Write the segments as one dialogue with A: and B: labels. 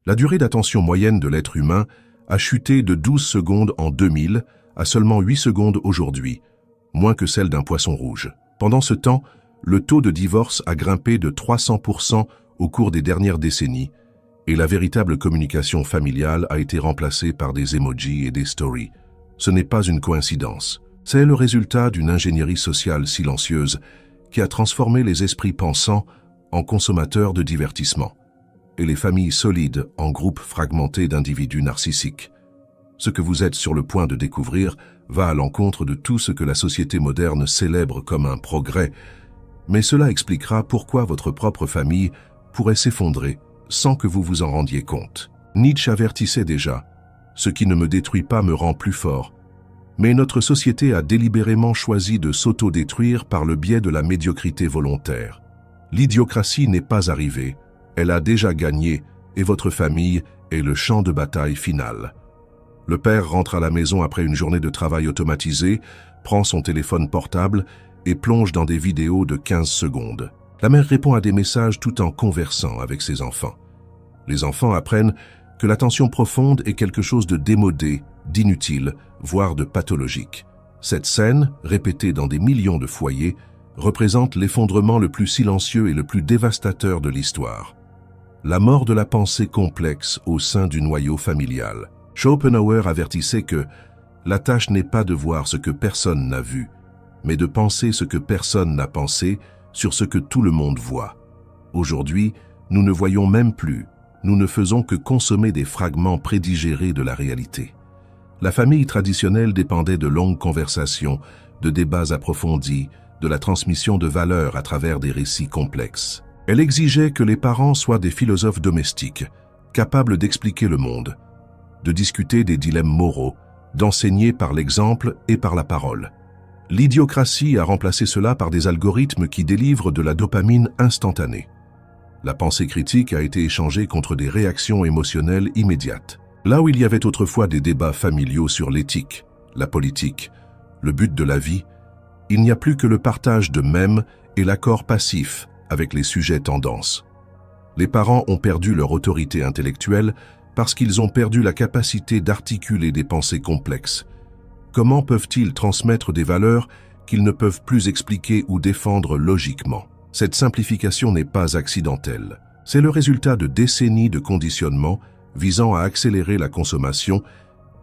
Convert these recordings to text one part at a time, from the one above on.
A: La durée d'attention moyenne de l'être humain a chuté de 12 secondes en 2000 à seulement 8 secondes aujourd'hui, moins que celle d'un poisson rouge. Pendant ce temps, le taux de divorce a grimpé de 300% au cours des dernières décennies et la véritable communication familiale a été remplacée par des emojis et des stories. Ce n'est pas une coïncidence. C'est le résultat d'une ingénierie sociale silencieuse qui a transformé les esprits pensants en consommateurs de divertissement et les familles solides en groupes fragmentés d'individus narcissiques. Ce que vous êtes sur le point de découvrir va à l'encontre de tout ce que la société moderne célèbre comme un progrès, mais cela expliquera pourquoi votre propre famille pourrait s'effondrer sans que vous vous en rendiez compte. Nietzsche avertissait déjà « Ce qui ne me détruit pas me rend plus fort ». Mais notre société a délibérément choisi de s'auto-détruire par le biais de la médiocrité volontaire. L'idiocratie n'est pas arrivée, elle a déjà gagné et votre famille est le champ de bataille final. Le père rentre à la maison après une journée de travail automatisée, prend son téléphone portable et plonge dans des vidéos de 15 secondes. La mère répond à des messages tout en conversant avec ses enfants. Les enfants apprennent que l'attention profonde est quelque chose de démodé, d'inutile, voire de pathologique. Cette scène, répétée dans des millions de foyers, représente l'effondrement le plus silencieux et le plus dévastateur de l'histoire. La mort de la pensée complexe au sein du noyau familial. Schopenhauer avertissait que la tâche n'est pas de voir ce que personne n'a vu, mais de penser ce que personne n'a pensé sur ce que tout le monde voit. Aujourd'hui, nous ne voyons même plus, nous ne faisons que consommer des fragments prédigérés de la réalité. La famille traditionnelle dépendait de longues conversations, de débats approfondis, de la transmission de valeurs à travers des récits complexes. Elle exigeait que les parents soient des philosophes domestiques, capables d'expliquer le monde, de discuter des dilemmes moraux, d'enseigner par l'exemple et par la parole. L'idiocratie a remplacé cela par des algorithmes qui délivrent de la dopamine instantanée. La pensée critique a été échangée contre des réactions émotionnelles immédiates. Là où il y avait autrefois des débats familiaux sur l'éthique, la politique, le but de la vie, il n'y a plus que le partage de mèmes et l'accord passif avec les sujets tendances. Les parents ont perdu leur autorité intellectuelle parce qu'ils ont perdu la capacité d'articuler des pensées complexes. Comment peuvent-ils transmettre des valeurs qu'ils ne peuvent plus expliquer ou défendre logiquement? Cette simplification n'est pas accidentelle. C'est le résultat de décennies de conditionnement visant à accélérer la consommation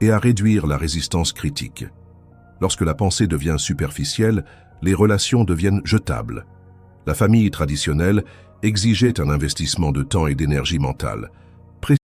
A: et à réduire la résistance critique. Lorsque la pensée devient superficielle, les relations deviennent jetables. La famille traditionnelle exigeait un investissement de temps et d'énergie mentale,